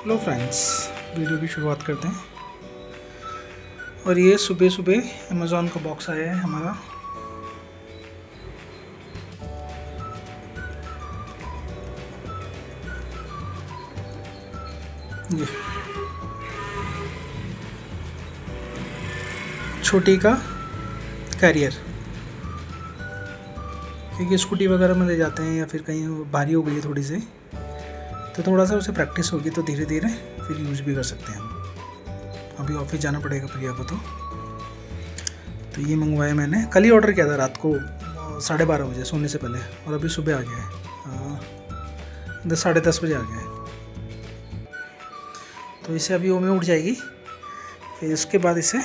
Hello friends, video की शुरुआत करते हैं। और ये सुबह सुबह अमेज़ॉन का बॉक्स आया है हमारा। ये छोटी का कैरियर, क्योंकि स्कूटी वगैरह में ले जाते हैं या फिर कहीं भारी हो गई है थोड़ी सी, तो थोड़ा सा उसे प्रैक्टिस होगी तो धीरे धीरे फिर यूज़ भी कर सकते हैं हम। अभी ऑफिस जाना पड़ेगा प्रिया को, तो ये मंगवाया मैंने। कल ही ऑर्डर किया था रात को 12:30 बजे सोने से पहले, और अभी सुबह आ गया है 10-10:30 बजे आ गया है। तो इसे अभी ओमे उठ जाएगी, फिर इसके बाद इसे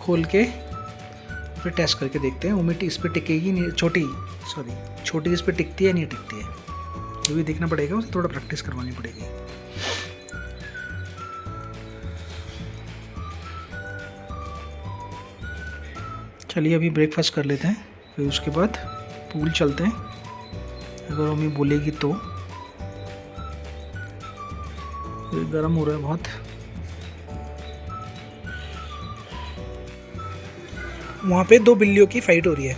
खोल के फिर टेस्ट करके देखते हैं ओमे इस पर टिकेगी नहीं, छोटी इस पर टिकती है नहीं टिकती है, ये भी देखना पड़ेगा। उसे थोड़ा प्रैक्टिस करवानी पड़ेगी। चलिए अभी ब्रेकफास्ट कर लेते हैं, फिर उसके बाद पूल चलते हैं। अगर मम्मी बोलेगी तो। गर्म हो रहा है बहुत। वहाँ पे 2 बिल्लियों की फाइट हो रही है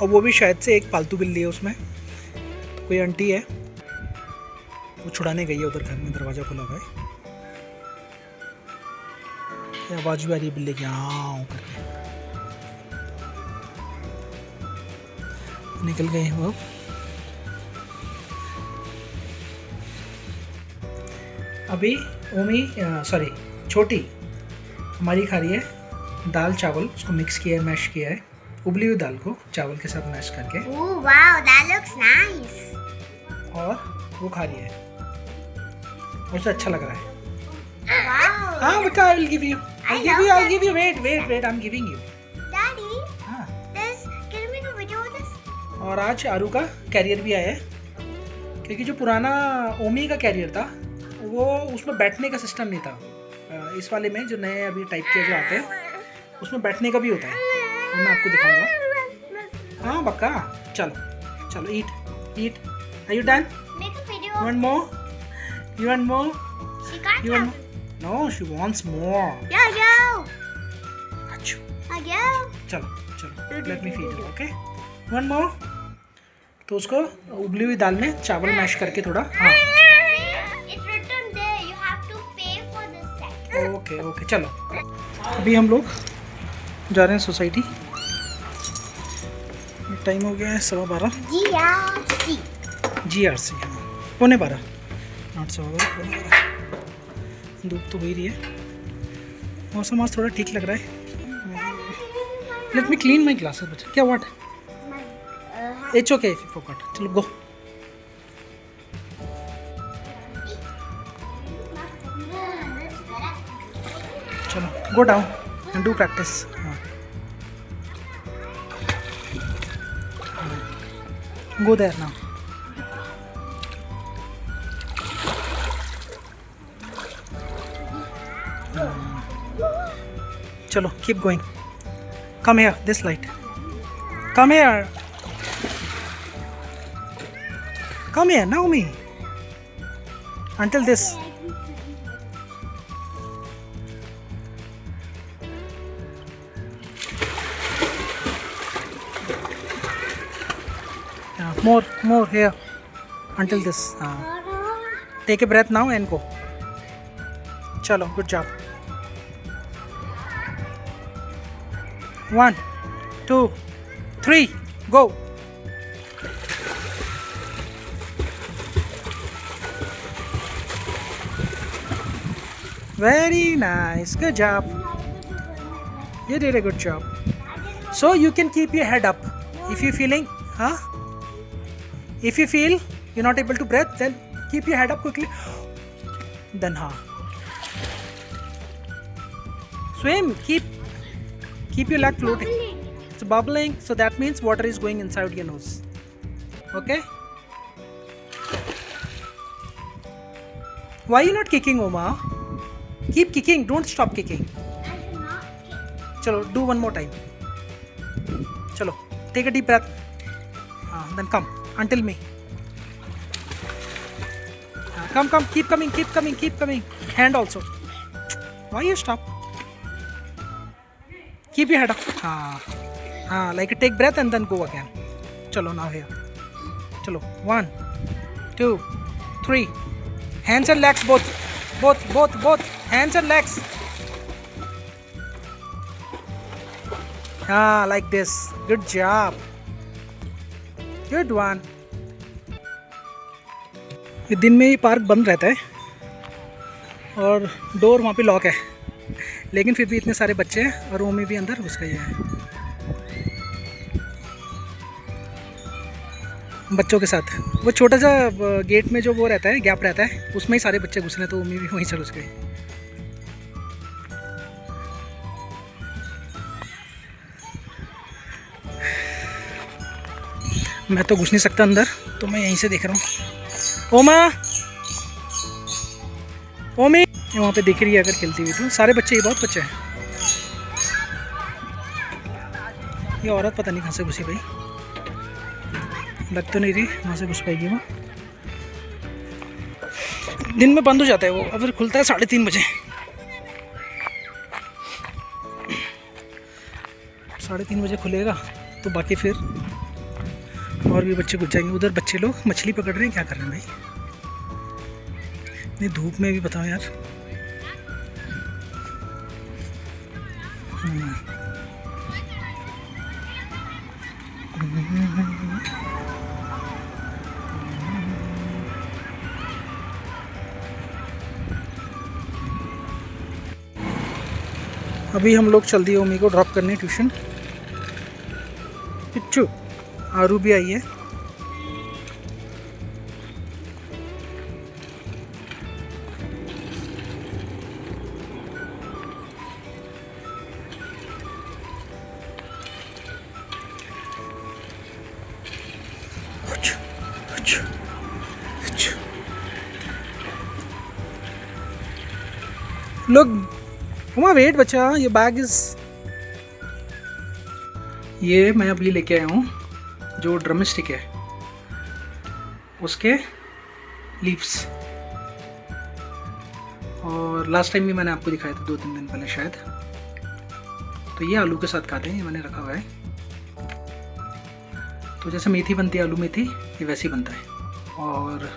और वो भी शायद से एक पालतू बिल्ली है उसमें। तो कोई आंटी है वो छुड़ाने गई है उधर, घर में दरवाज़ा खुला हुआ है। आवाज़ भी आ रही है बिल्ली की हाँ करके। निकल गए हैं वो। अभी छोटी हमारी खा रही है दाल चावल, उसको मिक्स किया है, मैश किया है, उबली हुई दाल को चावल के साथ मैश करके। Oh wow, that looks nice. और वो खा रही है, उसे अच्छा लग रहा है। Wow. हाँ बेटा, I will give you. I'll give you. Wait, I'm giving you. Daddy, हाँ। can we do video with this? और आज आरू का कैरियर भी आया है, क्योंकि जो पुराना ओमी का कैरियर था वो उसमें बैठने का सिस्टम नहीं था। इस वाले में जो नए अभी टाइप के जो आते हैं उसमें बैठने का भी होता है, वो मैं आपको दिखाऊंगा। हाँ बक्का, चलो ईट। Are you done? Make a video. You want more? She can't You have. want? No, she wants more. Yo. Achoo. Yo. चलो let me feed you, okay? One more. तो उसको उबली हुई दाल में चावल मैश करके थोड़ा। हाँ It's written there. You have to pay for this set. Okay चलो। अभी हम लोग जा रहे हैं सोसाइटी। टाइम हो गया है 12:15। GRC हाँ 12:15, 8:15। धूप तो हो ही रही है, मौसम आज थोड़ा ठीक लग रहा है। लेट मी क्लीन माई ग्लासेस बच्चा। क्या what? It's okay if you forgot. चलो गो। चलो go down and do practice. हाँ गो देयर नाउ। चलो keep going. Come here, this light. Come here, Naomi. Until this. More here. Until this. Take a breath now and go. Chalo, good job. 1, 2, 3, go. Very nice, good job. You did a good job. So you can keep your head up. If you're feeling, if you feel you're not able to breathe, then keep your head up quickly. Then swim, keep your leg floating. It's bubbling, so that means water is going inside your nose. Okay? Why are you not kicking, Oma? Keep kicking, don't stop kicking. Chalo, do one more time. Chalo, take a deep breath. Then come until me. Come, keep coming. Hand also. Why you stop? Keep your head up. Like take breath and then go again. Chalo, now here. Chalo, 1, 2, 3. Hands and legs both. Hands and legs. Like this. Good job. Good one. ये दिन में ही park बंद रहता है और door वहाँ पे lock है, लेकिन फिर भी इतने सारे बच्चे हैं और ओमी भी अंदर घुस गई है बच्चों के साथ। वो छोटा सा गेट में जो वो रहता है, गैप रहता है, उसमें ही सारे बच्चे घुस रहे हैं, तो ओमी भी वहीं से घुस गई। मैं तो घुस नहीं सकता अंदर, तो मैं यहीं से देख रहा हूँ। ओमा, ओमी वहाँ पे दिख रही है अगर खेलती हुई, तो सारे बच्चे ही, बहुत बच्चे हैं। ये औरत पता नहीं कहाँ से घुसी भाई, लग तो नहीं रही वहाँ से घुस पाएगी वो। दिन में बंद हो जाता है वो, और फिर खुलता है 3:30 बजे। 3:30 बजे खुलेगा तो बाकी फिर और भी बच्चे घुस जाएंगे। उधर बच्चे लोग मछली पकड़ रहे हैं, क्या कर रहे हैं भाई इतनी धूप में भी, बताओ यार। अभी हम लोग चल दिए ओमी को ड्रॉप करने ट्यूशन। पिच्चू, आरू भी आई है। लोग उमा वेट बच्चा, ये बैग इज, ये मैं अभी लेके आया हूँ जो ड्रम स्टिक है उसके लीव्स, और लास्ट टाइम भी मैंने आपको दिखाया था 2-3 दिन पहले शायद। तो ये आलू के साथ खाते हैं, ये मैंने रखा हुआ है। तो जैसे मेथी बनती है आलू मेथी, ये वैसे ही बनता है। और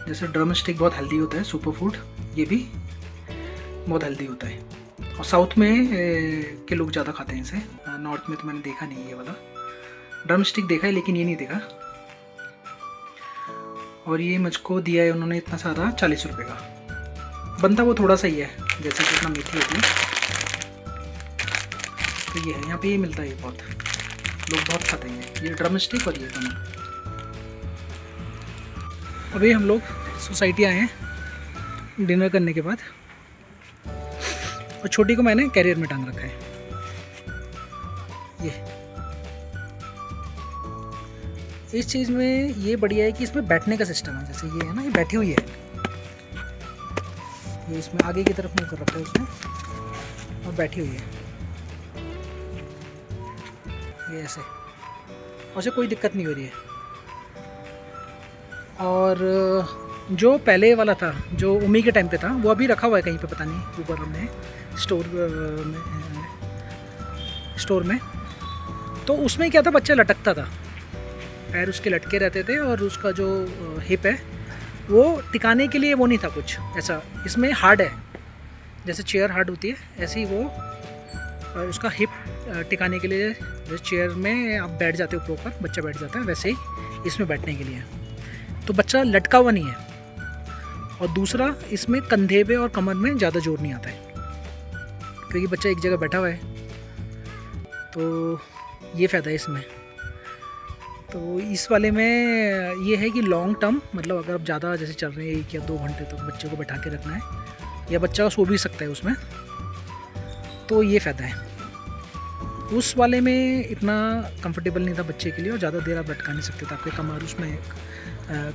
जैसे ड्रम स्टिक बहुत हेल्दी होता है, सुपर फूड, ये भी बहुत हेल्दी होता है। और साउथ में के लोग ज़्यादा खाते हैं इसे, नॉर्थ में तो मैंने देखा नहीं ये वाला ड्रम स्टिक, देखा है लेकिन ये नहीं देखा। और ये मुझको दिया है उन्होंने इतना सारा 40 रुपये का। बनता वो थोड़ा सा ही है, जैसे कि इतना मेथी होती है। तो ये है, यहाँ पे ये मिलता है, ये बहुत लोग बहुत खाते हैं ये ड्रम स्टिक और ये दोनों। अभी हम लोग सोसाइटी आए हैं डिनर करने के बाद, और छोटी को मैंने कैरियर में टांग रखा है। ये इस चीज़ में ये बढ़िया है कि इसमें बैठने का सिस्टम है। जैसे ये है ना, ये बैठी हुई है, ये इसमें आगे की तरफ मुँह कर रखा है उसने, और बैठी हुई है ये ऐसे, और उसे कोई दिक्कत नहीं हो रही है। और जो पहले वाला था, जो उमी के टाइम पे था, वो अभी रखा हुआ है कहीं पे, पता नहीं, ऊपर हमने स्टोर में। तो उसमें क्या था, बच्चा लटकता था, पैर उसके लटके रहते थे, और उसका जो हिप है वो टिकाने के लिए वो नहीं था कुछ ऐसा। इसमें हार्ड है, जैसे चेयर हार्ड होती है ऐसे ही वो, और उसका हिप टिकाने के लिए, जैसे चेयर में आप बैठ जाते हो प्रॉपर, बच्चा बैठ जाता है, वैसे ही इसमें बैठने के लिए। तो बच्चा लटका हुआ नहीं है। और दूसरा, इसमें कंधे पे और कमर में ज़्यादा जोर नहीं आता है, क्योंकि बच्चा एक जगह बैठा हुआ है। तो ये फ़ायदा है इसमें। तो इस वाले में ये है कि लॉन्ग टर्म, मतलब अगर आप ज़्यादा जैसे चल रहे हैं 1 या 2 घंटे तक बच्चे को बैठा के रखना है, या बच्चा सो भी सकता है उसमें, तो ये फ़ायदा है। उस वाले में इतना कंफर्टेबल नहीं था बच्चे के लिए, और ज़्यादा देर आप लटका नहीं सकते थे, आपके कमर उसमें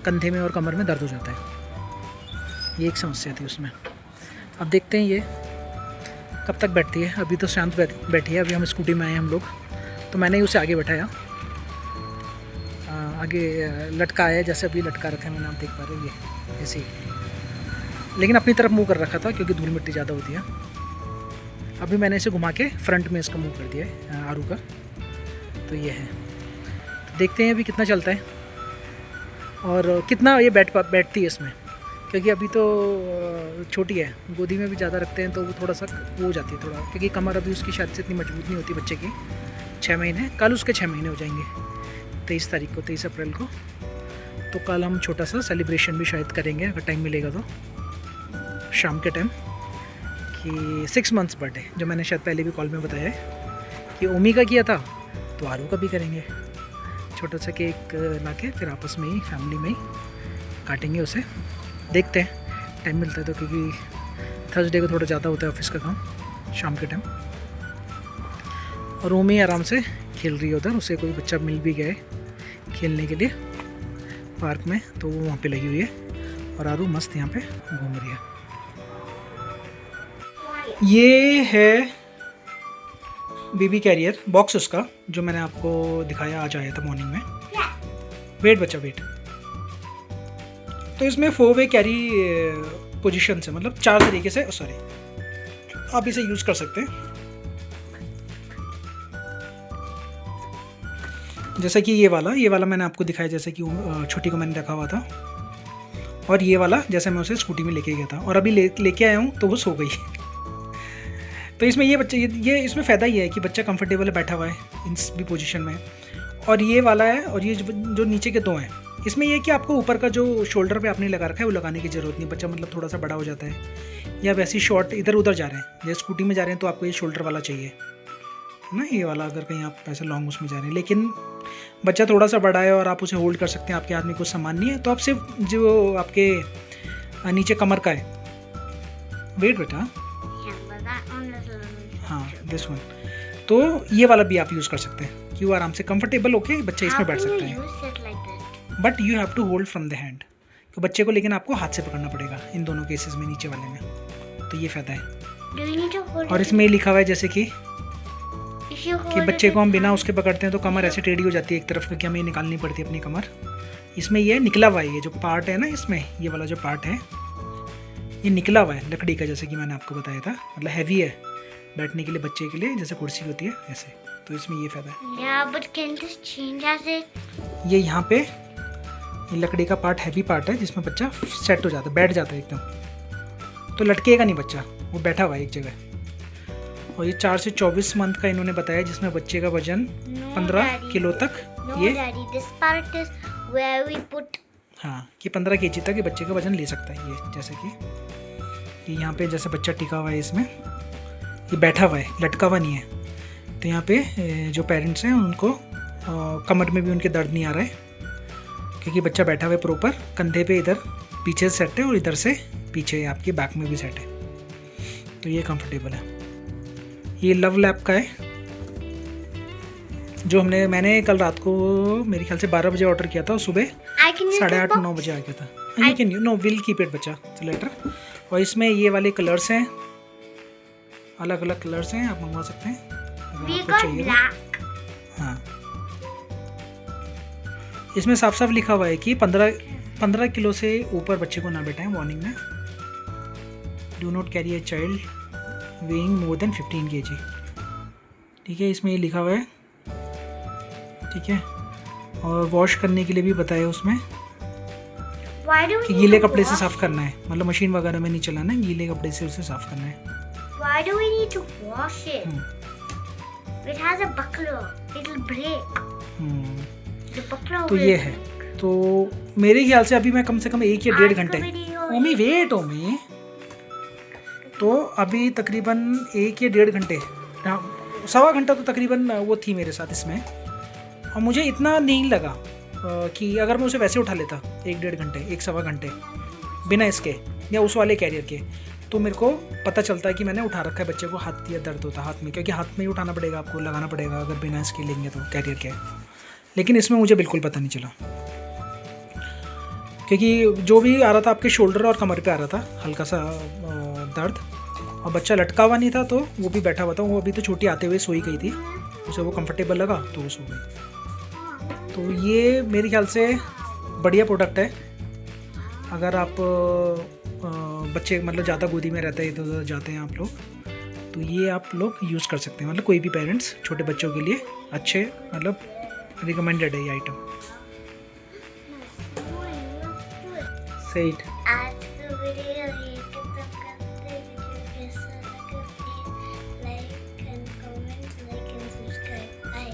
कंधे में और कमर में दर्द हो जाता है। ये एक समस्या थी उसमें। अब देखते हैं ये कब तक बैठती है। अभी तो शांत बैठी है। अभी हम स्कूटी में आए हम लोग, तो मैंने ही उसे आगे बैठाया। आगे लटका है, जैसे अभी लटका रखा है मैंने, आप देख पा रहे हो ये ऐसे ही, लेकिन अपनी तरफ मुंह कर रखा था क्योंकि धूल मिट्टी ज़्यादा होती है। अभी मैंने इसे घुमा के फ्रंट में इसका मुंह कर दिया है आरू का। तो ये है, तो देखते हैं अभी कितना चलता है और कितना ये बैठती है इसमें, क्योंकि अभी तो छोटी है, गोदी में भी ज़्यादा रखते हैं तो वो थोड़ा सा वो हो जाती है थोड़ा, क्योंकि कमर अभी उसकी शायद से इतनी मजबूत नहीं होती बच्चे की। 6 महीने, कल उसके 6 महीने हो जाएंगे 23 तारीख को, 23 अप्रैल को। तो कल हम छोटा सा सेलिब्रेशन भी शायद करेंगे अगर टाइम मिलेगा तो, शाम के टाइम, कि 6 मंथ्स बर्थडे, जो मैंने शायद पहले भी कॉल में बताया है कि ओमी का किया था, तो आरू का भी करेंगे। छोटा सा केक ला के फिर आपस में ही फैमिली में ही काटेंगे उसे। देखते हैं टाइम मिलता है तो, क्योंकि थर्सडे को थोड़ा ज़्यादा होता है ऑफिस का काम शाम के टाइम। और ओमी आराम से खेल रही है उधर, उसे कोई बच्चा मिल भी गया है खेलने के लिए पार्क में, तो वो वहाँ पे लगी हुई है और आरू मस्त यहाँ पे घूम रही है। ये है बेबी कैरियर बॉक्स उसका, जो मैंने आपको दिखाया, आज आया था मॉर्निंग में। वेट बच्चा वेट। तो इसमें 4 वे कैरी पोजीशन से, मतलब 4 तरीके से, सॉरी, आप इसे यूज़ कर सकते हैं। जैसे कि ये वाला मैंने आपको दिखाया, जैसे कि छोटी को मैंने रखा हुआ था, और ये वाला जैसे मैं उसे स्कूटी में लेके गया था, और अभी लेके आया हूँ तो वो सो गई। तो इसमें ये बच्चे, ये इसमें फ़ायदा ये है कि बच्चा कंफर्टेबल बैठा हुआ है इन भी पोजीशन में। और ये वाला है, और ये जो नीचे के 2 हैं, इसमें ये है कि आपको ऊपर का जो शोल्डर पे आपने लगा रखा है वो लगाने की ज़रूरत नहीं। बच्चा मतलब थोड़ा सा बड़ा हो जाता है, या वैसे ही शॉर्ट इधर उधर जा रहे हैं, जैसे स्कूटी में जा रहे हैं तो आपको ये शोल्डर वाला चाहिए, है ना, ये वाला, अगर कहीं आप ऐसे लॉन्ग उसमें जा रहे हैं। लेकिन बच्चा थोड़ा सा बड़ा है और आप उसे होल्ड कर सकते हैं, आपके हाथ में कुछ सामान नहीं है, तो आप सिर्फ जो आपके नीचे कमर का है, वेट बेटा, हाँ दिस वन, तो ये वाला भी आप यूज़ कर सकते हैं कि वो आराम से कंफर्टेबल होके बच्चे इसमें बैठ सकते हैं। But you have to hold from the hand, तो बच्चे को लेकिन आपको हाथ से पकड़ना पड़ेगा इन दोनों केसेस में, नीचे वाले में। तो ये फ़ायदा है। और इसमें लिखा हुआ है जैसे कि बच्चे को हम बिना उसके पकड़ते हैं तो कमर ऐसे टेढ़ी हो जाती है एक तरफ, क्योंकि हमें निकालनी पड़ती है अपनी कमर। इसमें ये निकला हुआ है, ये जो पार्ट है ना इसमें, ये वाला जो पार्ट है ये निकला हुआ है लकड़ी का, जैसे कि मैंने आपको बताया था, मतलब हैवी है बैठने के लिए, बच्चे के लिए जैसे कुर्सी होती है ऐसे। तो इसमें ये फ़ायदा है। Yeah, but can this change as it? ये यहाँ पे ये लकड़ी का पार्ट हैवी पार्ट है, जिसमें बच्चा सेट हो जाता है, बैठ जाता है एकदम, तो लटकेगा नहीं बच्चा, वो बैठा हुआ है एक जगह। और ये 4 से 24 मंथ का इन्होंने बताया, जिसमें बच्चे का वजन 15 किलो तक, ये This part is where we put. हाँ, कि 15 kg तक ये बच्चे का वजन ले सकता है। ये जैसे कि ये यहाँ पे जैसे बच्चा टिका हुआ है इसमें, ये बैठा हुआ है, लटका हुआ नहीं है, तो यहाँ पे जो पेरेंट्स हैं उनको कमर में भी उनके दर्द नहीं आ रहा है, क्योंकि बच्चा बैठा हुआ है प्रॉपर, कंधे पे इधर पीछे से सेट है और इधर से पीछे आपके बैक में भी सेट है, तो ये कंफर्टेबल है। ये लव लैप का है, जो मैंने कल रात को मेरे ख्याल से 12 बजे ऑर्डर किया था, और सुबह 8:30-9 बजे आ गया था। You can no will keep it बच्चा लेटर। और इसमें ये वाले कलर्स हैं, अलग अलग कलर्स हैं, आप मंगवा सकते हैं अगर आपको चाहिए। हाँ, इसमें साफ साफ लिखा हुआ है कि 15 किलो से ऊपर बच्चे को ना बैठाएं, वार्निंग में। Do not carry a child weighing more than 15 kg। ठीक है, इसमें ये लिखा हुआ है, ठीक है। और वॉश करने के लिए भी बताया उसमें कि गीले कपड़े से साफ करना है, मतलब मशीन वगैरह में नहीं चलाना है, गीले कपड़े से उसे साफ करना है। Why do we need to wash it? It has a buckler. It'll break. The buckler तो will ये है, तो मेरे ख्याल से अभी मैं कम से कम 1 या 1.5 घंटे, ओमी वेट ओमी, तो अभी तकरीबन 1 या 1.5 घंटे, 1.25 घंटा तो तकरीबन वो थी मेरे साथ इसमें। और मुझे इतना नहीं लगा कि अगर मैं उसे वैसे उठा लेता 1-1.5 घंटे, 1-1.25 घंटे बिना इसके या उस वाले कैरियर के, तो मेरे को पता चलता है कि मैंने उठा रखा है बच्चे को, हाथ या दर्द होता हाथ में, क्योंकि हाथ में ही उठाना पड़ेगा आपको, लगाना पड़ेगा अगर बिना इसके लेंगे तो कैरियर के। लेकिन इसमें मुझे बिल्कुल पता नहीं चला, क्योंकि जो भी आ रहा था आपके शोल्डर और कमर पे आ रहा था हल्का सा दर्द, और बच्चा लटका हुआ नहीं था, तो वो भी बैठा हुआ था। वो अभी तो छोटी आते हुए सोई गई थी, उसे वो कंफर्टेबल लगा तो वो सो गई। तो ये मेरे ख्याल से बढ़िया प्रोडक्ट है। अगर आप बच्चे मतलब ज़्यादा गोदी में रहते हैं, इधर उधर जाते हैं आप लोग, तो ये आप लोग यूज़ कर सकते हैं। मतलब कोई भी पेरेंट्स छोटे बच्चों के लिए अच्छे मतलब रिकमेंडेड है ये आइटम। से इट आज का वीडियो ये खत्म करते हैं। वीडियो कैसा लगा please like and comment, like and subscribe. Bye.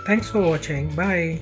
Thanks for watching, bye.